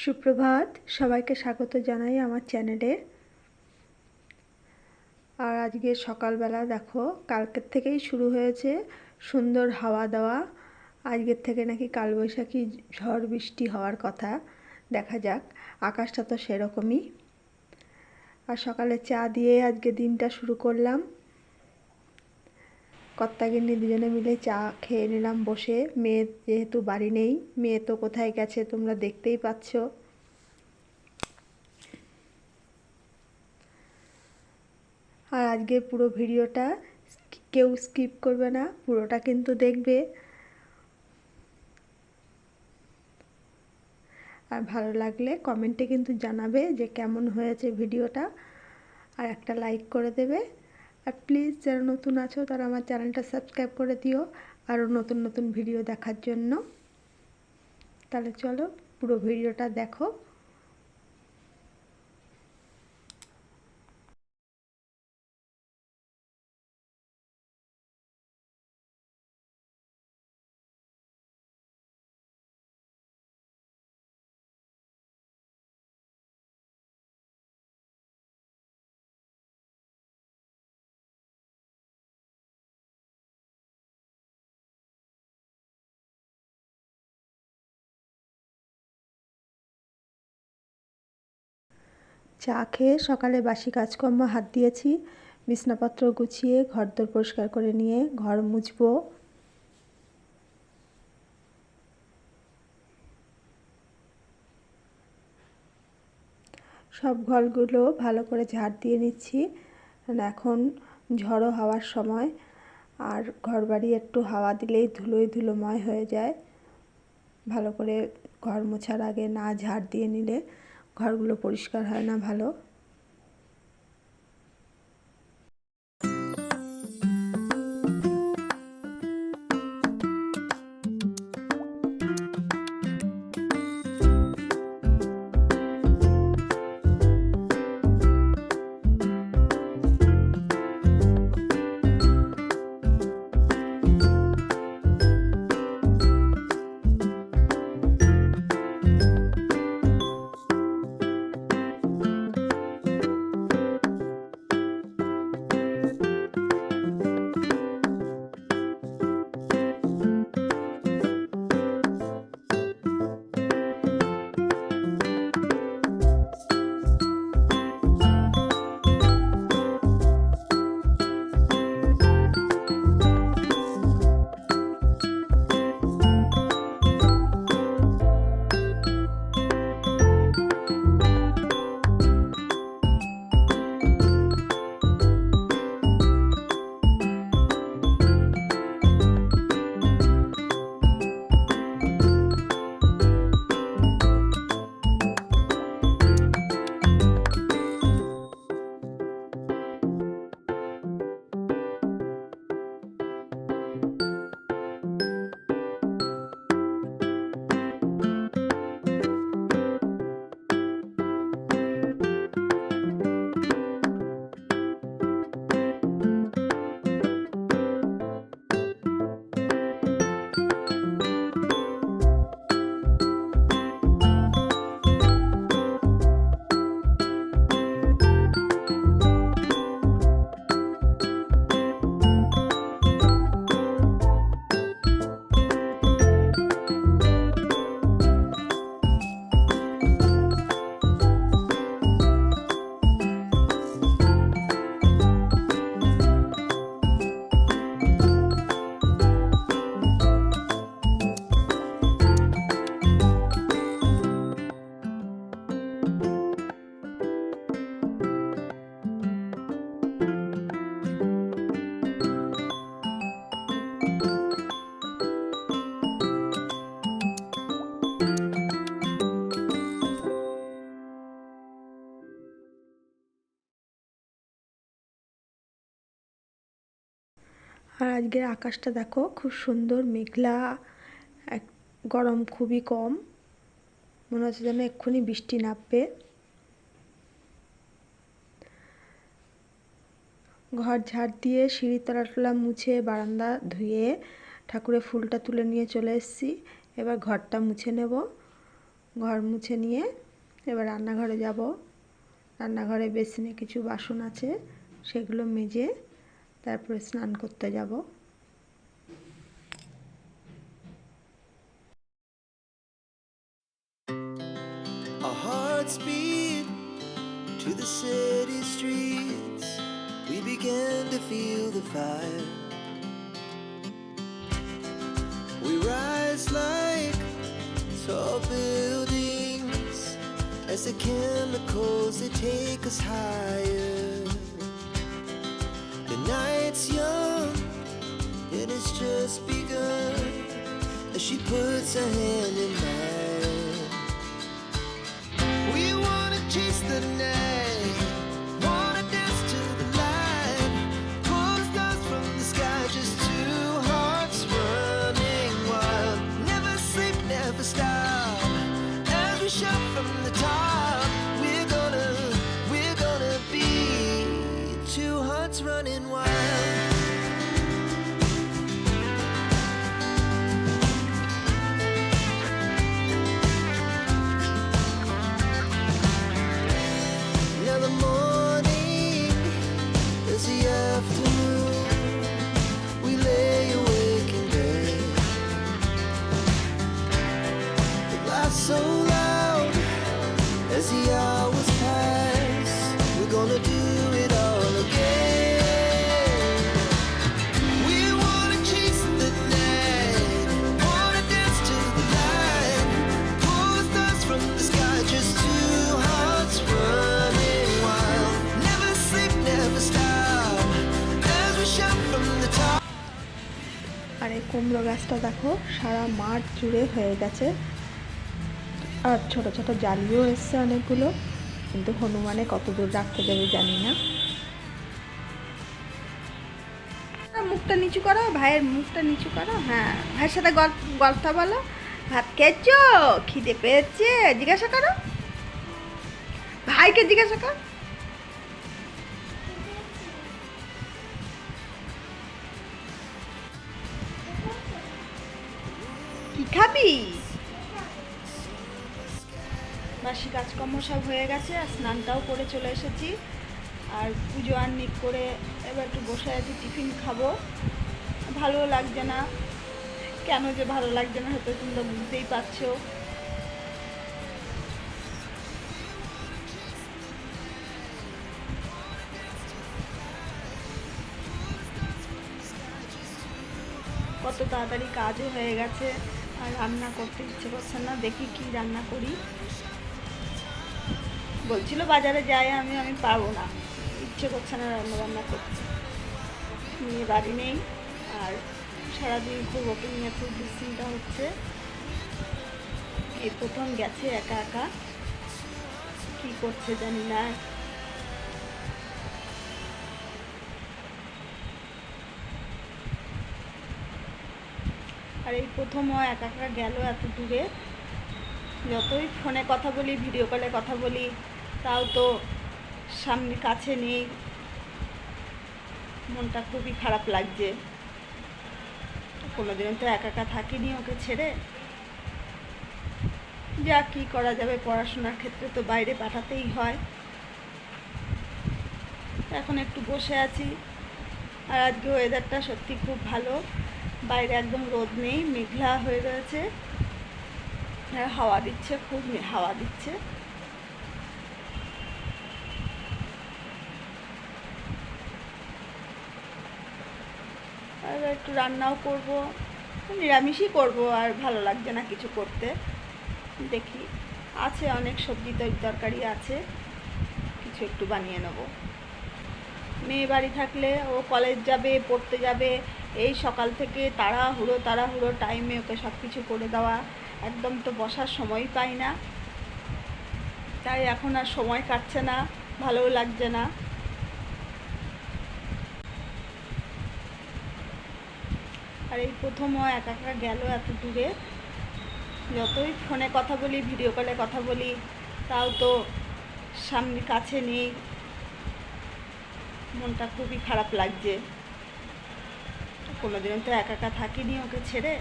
সুপ্রভাত, সবাইকে স্বাগত জানাই আমার চ্যানেলে। আর আজকে সকালবেলা দেখো, কালকের থেকেই শুরু হয়েছে সুন্দর হাওয়া দেওয়া। আজকের থেকে নাকি কালবৈশাখী ঝড় বৃষ্টি হওয়ার কথা। দেখা যাক, আকাশটা তো সেরকমই। আর সকালে চা দিয়ে আজকে দিনটা শুরু করলাম। কর্তাগিন্নি দুজনে মিলে চা খেয়ে নিলাম বসে। মেয়ে যেহেতু বাড়ি নেই, মেয়ে তো কোথায় গেছে তোমরা দেখতেই পাচ্ছ। আর আজকে পুরো ভিডিওটা কেউ স্কিপ করবে না, পুরোটা কিন্তু দেখবে। আর ভালো লাগলে কমেন্টে কিন্তু জানাবে যে কেমন হয়েছে ভিডিওটা, আর একটা লাইক করে দেবে। আর প্লিজ যারা নতুন আছো তারা আমার চ্যানেলটা সাবস্ক্রাইব করে দিও আরও নতুন নতুন ভিডিও দেখার জন্য। তাহলে চলো পুরো ভিডিওটা দেখো। চা খেয়ে সকালে বাসি কাজকর্ম হাত দিয়েছি। বিছনাপত্র গুছিয়ে ঘরদোর পরিষ্কার করে নিয়ে ঘর মুছবো। সব ঘরগুলো ভালো করে ঝাড় দিয়ে নিচ্ছি। এখন ঝড়ো হাওয়ার সময়, আর ঘরবাড়ি একটু হাওয়া দিলেই ধুলোয় ধুলোময় হয়ে যায়। ভালো করে ঘর মোছার আগে না ঝাড় দিয়ে নিলে ঘরগুলো পরিষ্কার হয় না ভালো। আর আজকের আকাশটা দেখো, খুব সুন্দর মেঘলা, এক গরম খুবই কম, মনে হচ্ছে যেন এক্ষুনি বৃষ্টি নামবে। ঘর ঝাড় দিয়ে সিঁড়ি তলা মুছে বারান্দা ধুয়ে ঠাকুরের ফুলটা তুলে নিয়ে চলে এসেছি। এবার ঘরটা মুছে নেব। ঘর মুছে নিয়ে এবার রান্নাঘরে যাব। রান্নাঘরে বেসিনে কিছু বাসন আছে, সেগুলো মেজে তারপরে স্নান করতে যাব। Our hearts beat to the city streets. We began to feel the fire. We rise like tall buildings as the chemicals they take us higher. The night's young and it's just begun as she puts her hand in mine. We wanna chase the night, wanna dance to the light, pull the stars from the sky, just two hearts running wild. Never sleep, never stop, as we shout from the top. We're gonna be two hearts running wild. Now the morning is the afternoon. We lay awake in bed. The laughs so loud as the hours pass. We're gonna do it all again. We wanna chase the night, wanna dance to the light, pull the stars from the sky, just two hearts running wild. Never sleep, never stop, as we shout from the top. আর এই কুমড়ো গাছটা দেখো সারা মাঠ জুড়ে হয়ে গেছে, আর ছোট ছোট জালিও এসছে অনেকগুলো, কিন্তু হনুমানে কত দূর রাখতে দেবে জানি না। মুখটা নিচু করো, ভাইয়ের মুখটা নিচু করো। হ্যাঁ, ভাইয়ের সাথে গল্প বলো। ভাত খেয়েছো? খিদে পেয়েছে? জিজ্ঞাসা করো, ভাইকে জিজ্ঞাসা কর। কি খাবি? বাসি কাজকর্ম সব হয়ে গেছে, আর স্নানটাও করে চলে এসেছি, আর পুজো আহ্নিক করে এবার একটু বসে আছি, টিফিন খাবো। ভালো লাগছে না, কেন যে ভালো লাগছে না হয়তো তোমরা বুঝতেই পারছো। কত তাড়াতাড়ি কাজও হয়ে গেছে, আর রান্না করতে ইচ্ছে করছে না। দেখি কি রান্না করি। বলছিল বাজারে যাই, আমি পারবো না, ইচ্ছে করছে না রান্না করতে। মেয়ে বাড়ি নেই, আর সারাদিন খুব ওকে নিয়ে খুব দুশ্চিন্তা হচ্ছে। এই প্রথম গেছে একা একা, কি করছে জানি না। আর এই প্রথম ও একা একা গেল এত দূরে। যতই ফোনে কথা বলি, ভিডিও কলে কথা বলি, তাও তো সামনে কাছে নেই। মনটা খুবই খারাপ লাগছে। কোনোদিন তো একা একা থাকিনি ওকে ছেড়ে। যা কি করা যাবে, পড়াশোনার ক্ষেত্রে তো বাইরে পাঠাতেই হয়। এখন একটু বসে আছি, আর আজকে ওয়েদারটা সত্যি খুব ভালো। বাইরে একদম রোদ নেই, মেঘলা হয়ে রয়েছে, আর হাওয়া দিচ্ছে, খুব হাওয়া দিচ্ছে। আর একটু রান্নাও করব, নিরামিষই করব, আর ভালো লাগছে না কিছু করতে। দেখি, আছে অনেক সবজি তরকারি আছে, কিছু একটু বানিয়ে নেব। মেয়ে বাড়ি থাকলে ও কলেজ যাবে, পড়তে যাবে, এই সকাল থেকে তাড়াহুড়ো টাইমে ওকে সব কিছু করে দেওয়া, একদম তো বসার সময় পাই না। তাই এখন আর সময় কাটছে না, ভালোও লাগছে না। আর এই প্রথম ও একা একা গেল এত দূরে। যতই ফোনে কথা বলি, ভিডিও কলে কথা বলি, তাও তো সামনে কাছে নেই। মনটা খুবই খারাপ লাগছে। কোনোদিন তো একা একা থাকিনি ওকে ছেড়ে।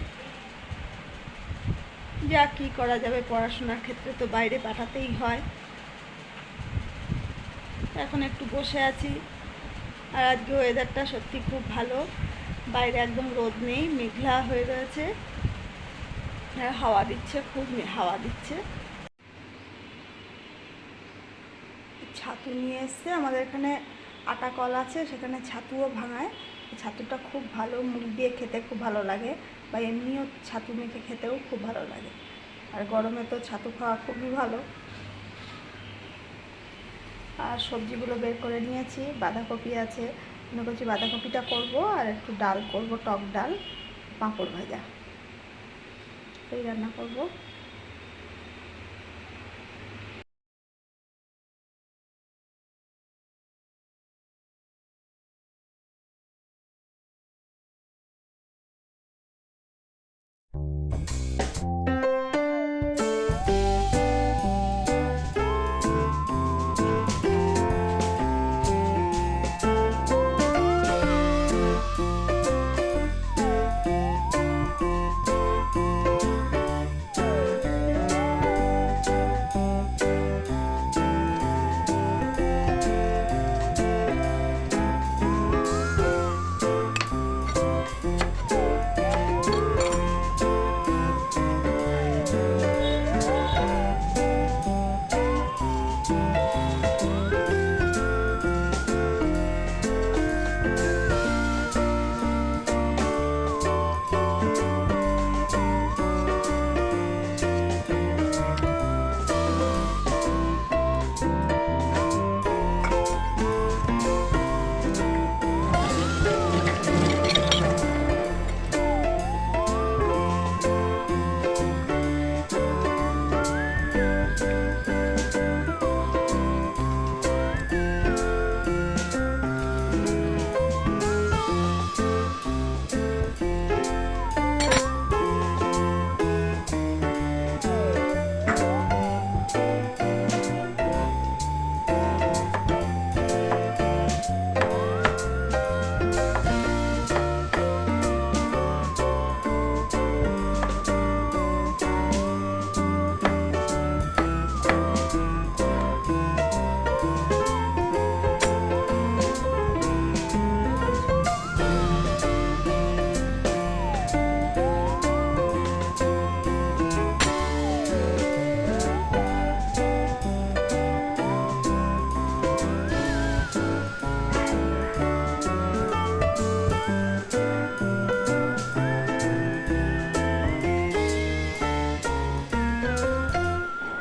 যা কি করা যাবে, পড়াশোনার ক্ষেত্রে তো বাইরে পাঠাতেই হয়। এখন একটু বসে আছি। আর আজকে ওয়েদারটা সত্যি খুব ভালো, বাইরে একদম রোদ নেই, মেঘলা হয়ে রয়েছে, আর হাওয়া দিচ্ছে, খুব হাওয়া দিচ্ছে। ছাতু নিয়ে এসছে, আমাদের এখানে আটা কল আছে, সেখানে ছাতুও ভাঙায়। ছাতুটা খুব ভালো, মুড়ি দিয়ে খেতে খুব ভালো লাগে, বা এমনিও ছাতু মেখে খেতেও খুব ভালো লাগে। আর গরমে তো ছাতু খাওয়া খুবই ভালো। আর সবজিগুলো বের করে নিয়েছি, বাঁধাকপি আছে, মনে করছি বাঁধাকপিটা করবো, আর একটু ডাল করব, টক ডাল, পাঁপড় ভাজা, এই রান্না করব।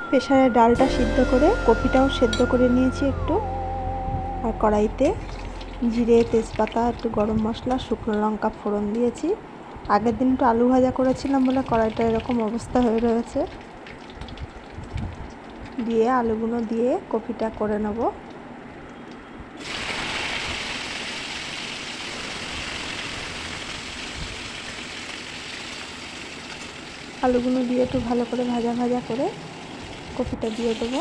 প্রেসারে ডালটা সিদ্ধ করে, কপিটাও সেদ্ধ করে নিয়েছি একটু। আর কড়াইতে জিরে, তেজপাতা, একটু গরম মশলা, শুকনো লঙ্কা ফোড়ন দিয়েছি। আগের দিন একটু আলু ভাজা করেছিলাম বলে কড়াইটা এরকম অবস্থা হয়ে রয়েছে। দিয়ে আলুগুলো দিয়ে কপিটা করে নেব। আলুগুলো দিয়ে একটু ভালো করে ভাজা ভাজা করে কপিটা দিয়ে দেবো।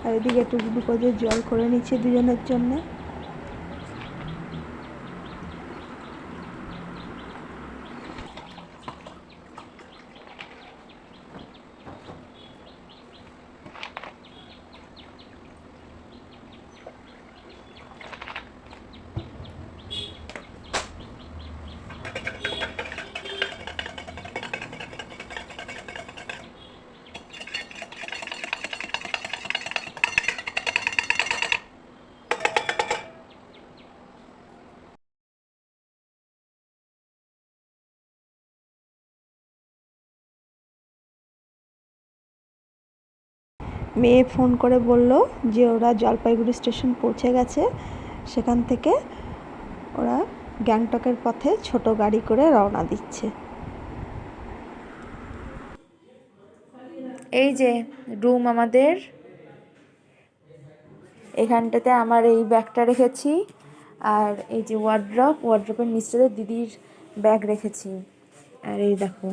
আর এদিকে একটু গ্লুকোজের জল করে নিচ্ছি দুজনের জন্যে। মেয়ে ফোন করে বলল যে ওরা জলপাইগুড়ি স্টেশন পৌঁছে গেছে, সেখান থেকে ওরা গ্যাংটকের পথে ছোট গাড়ি করে রওনা দিচ্ছে। এই যে রুম আমাদের, এখানটাতে আমার এই ব্যাগটা রেখেছি, আর এই যে ওয়ার্ড্রপের নিচটাতে দিদির ব্যাগ রেখেছি। আর এই দেখো,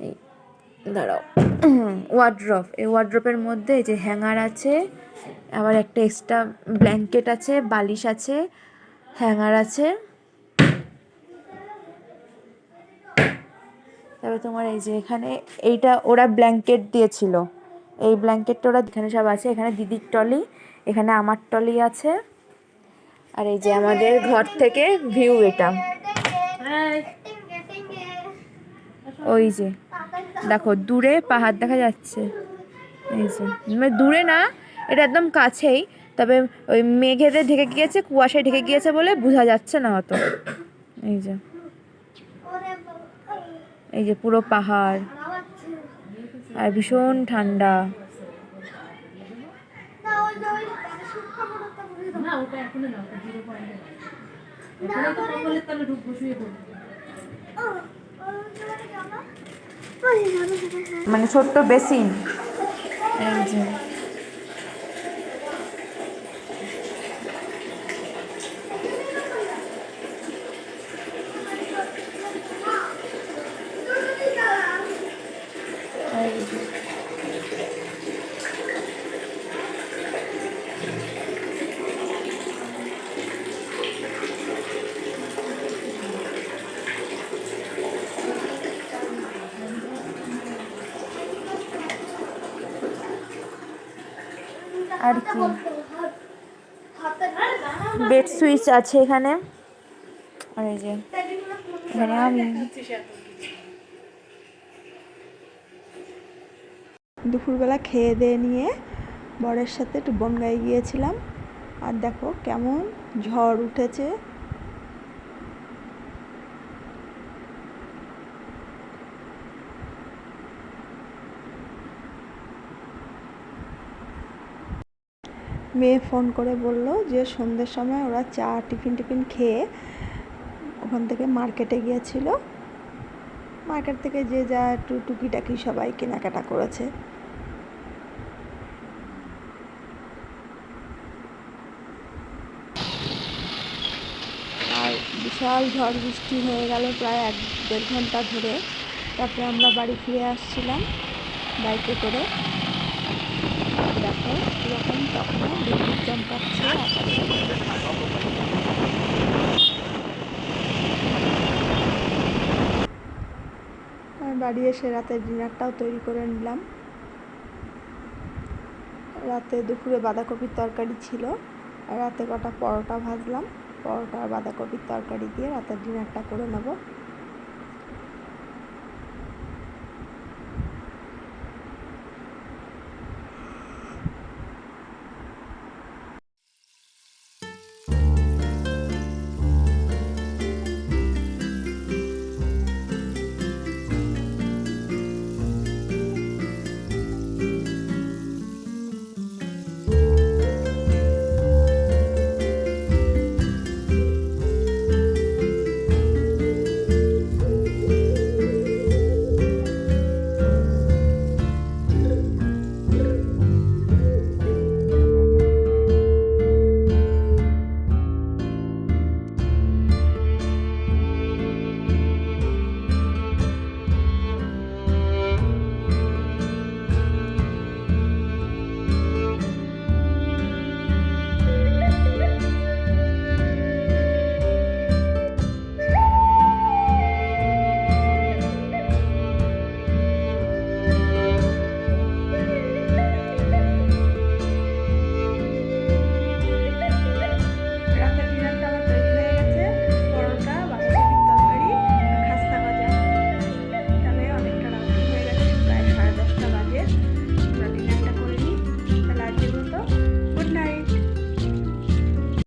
এই দাঁড়াও, ওয়ার্ড্রপ, এই ওয়ার্ড্রপের মধ্যে এই যে হ্যাঙ্গার আছে, আবার একটা এক্সট্রা ব্ল্যাঙ্কেট আছে, বালিশ আছে, হ্যাঙ্গার আছে। তারপরে তোমার এই যে এখানে এইটা ওরা ব্ল্যাঙ্কেট দিয়েছিল, এই ব্ল্যাঙ্কেটটা ওরা এখানে সব আছে। এখানে দিদির টলি, এখানে আমার টলি আছে। আর এই যে আমাদের ঘর থেকে ভিউ এটা, ওই যে দেখো দূরে পাহাড় দেখা যাচ্ছে। এই যে মানে দূরে না, এটা একদম কাছেই, তবে ওই মেঘেতে ঢেকে গিয়েছে, কুয়াশায় ঢেকে গিয়েছে বলে বোঝা যাচ্ছে না অত। এই যে, এই যে পুরো পাহাড়, আর ভীষণ ঠান্ডা। মানে ছোট্ট বেসিন। এই যে আর কি, বেড সুইচ আছে এখানে। আর এই যে এখানে আমি দুপুরবেলা খেয়ে দিয়ে নিয়ে বরের সাথে একটু বনগাঁয়ে গিয়েছিলাম। আর দেখো কেমন ঝড় উঠেছে। মেয়ে ফোন করে বলল যে সন্ধ্যের সময় ওরা চা টিফিন খেয়ে ওখান থেকে মার্কেটে গিয়েছিল। মার্কেট থেকে যে যা একটু টুকিটাকি সবাই কেনাকাটা করেছে। আর বিশাল ঝড় বৃষ্টি হয়ে গেল প্রায় 1-1.5 ঘন্টা ধরে। তারপরে আমরা বাড়ি ফিরে আসছিলাম বাইকে করে। দেখো এরকম তখনও বিদ্যুৎ চমকাচ্ছে আকাশে। আমি বাড়ি এসে রাতের ডিনারটাও তৈরি করে নিলাম। রাতে দুপুরে বাঁধাকপির তরকারি ছিল, আর রাতে কটা পরোটা ভাজলাম। পরোটা আর বাঁধাকপির তরকারি দিয়ে রাতের ডিনারটা করে নেব।